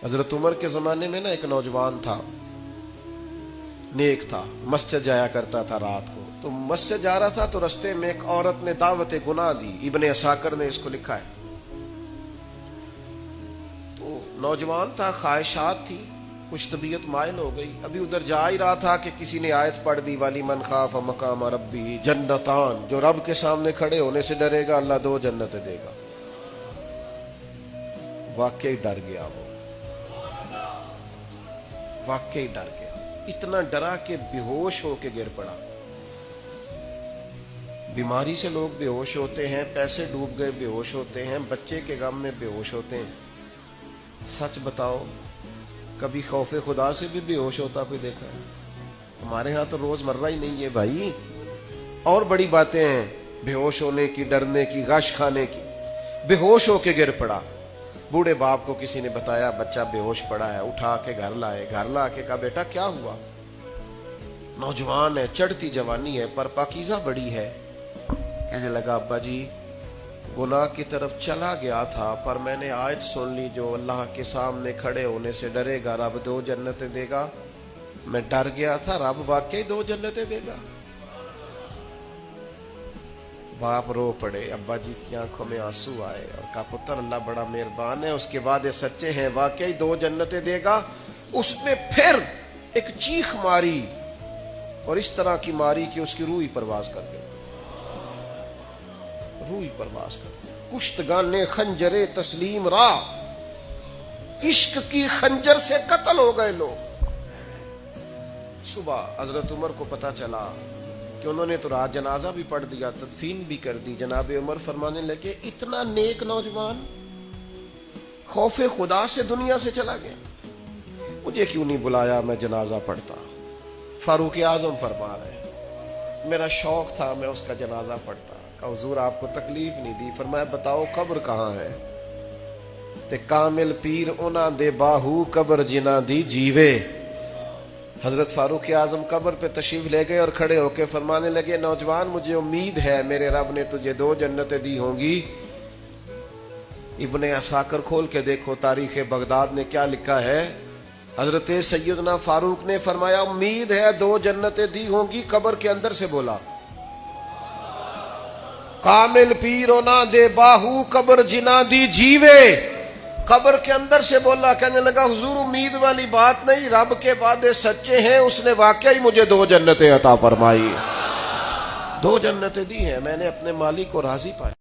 حضرت عمر کے زمانے میں نا ایک نوجوان تھا، نیک تھا، مسجد جایا کرتا تھا رات کو. تو مسجد جا رہا تھا تو رستے میں ایک عورت نے دعوت گناہ دی. ابن عساکر نے اس کو لکھا ہے. تو نوجوان تھا، خواہشات تھی، کچھ طبیعت مائل ہو گئی. ابھی ادھر جا ہی رہا تھا کہ کسی نے آیت پڑھ دی، والی من خاف مقام ربی جنتان، جو رب کے سامنے کھڑے ہونے سے ڈرے گا اللہ 2 جنتیں دے گا. واقعی ڈر گیا، وہ واقعی ڈر گیا. اتنا ڈرا کہ بے ہوش ہو کے گر پڑا. بیماری سے لوگ بے ہوش ہوتے ہیں، پیسے ڈوب گئے بے ہوش ہوتے ہیں، بچے کے غم میں بے ہوش ہوتے ہیں. سچ بتاؤ، کبھی خوف خدا سے بھی بے ہوش ہوتا کوئی دیکھا ہے؟ ہمارے ہاں تو روز مرہ ہی نہیں ہے بھائی. اور بڑی باتیں ہیں بے ہوش ہونے کی، ڈرنے کی، غش کھانے کی. بے ہوش ہو کے گر پڑا. بوڑھے باپ کو کسی نے بتایا بچہ بے ہوش پڑا ہے. اٹھا کے گھر لائے. گھر لا کے کہا بیٹا کیا ہوا؟ نوجوان ہے، چڑھتی جوانی ہے، پر پاکیزہ بڑی ہے. کہنے لگا ابا جی گناہ کی طرف چلا گیا تھا، پر میں نے آیت سن لی جو اللہ کے سامنے کھڑے ہونے سے ڈرے گا رب 2 جنتیں دے گا. میں ڈر گیا تھا، رب واقعی 2 جنتیں دے گا. باپ رو پڑے. ابا جی کی آنکھوں میں آنسو آئے اور کہا پتر اللہ بڑا مہربان ہے، اس کے وعدے سچے ہیں، واقعی 2 جنتیں دے گا. اس نے پھر ایک چیخ ماری اور اس طرح کی ماری کہ اس کی روح ہی پرواز کر گئی. روح ہی پرواز کر گئی. کشتگان خنجر تسلیم را، عشق کی خنجر سے قتل ہو گئے لوگ. صبح حضرت عمر کو پتا چلا کہ انہوں نے تو رات جنازہ بھی پڑھ دیا، تدفین بھی کر دی. جناب عمر فرمانے لگے اتنا نیک نوجوان خوف خدا سے دنیا سے چلا گیا، مجھے کیوں نہیں بلایا، میں جنازہ پڑھتا. فاروق اعظم فرما رہے ہیں میرا شوق تھا میں اس کا جنازہ پڑھتا. کہ حضور آپ کو تکلیف نہیں دی. فرمایا بتاؤ قبر کہاں ہے؟ تے کامل پیر انہاں دے باہو قبر جنہ دی جیوے. حضرت فاروق اعظم قبر پہ تشریف لے گئے اور کھڑے ہو کے فرمانے لگے نوجوان مجھے امید ہے میرے رب نے تجھے 2 جنتیں دی ہوں گی. ابن عساکر کھول کے دیکھو تاریخ بغداد نے کیا لکھا ہے. حضرت سیدنا فاروق نے فرمایا امید ہے 2 جنتیں دی ہوں گی. قبر کے اندر سے بولا کامل پیرونا دے باہو قبر جنا دی جیوے. قبر کے اندر سے بولا. کہنے لگا حضور امید والی بات نہیں، رب کے وعدے سچے ہیں، اس نے واقعی مجھے 2 جنتیں عطا فرمائی. 2 جنتیں دی ہیں، میں نے اپنے مالک کو راضی پایا.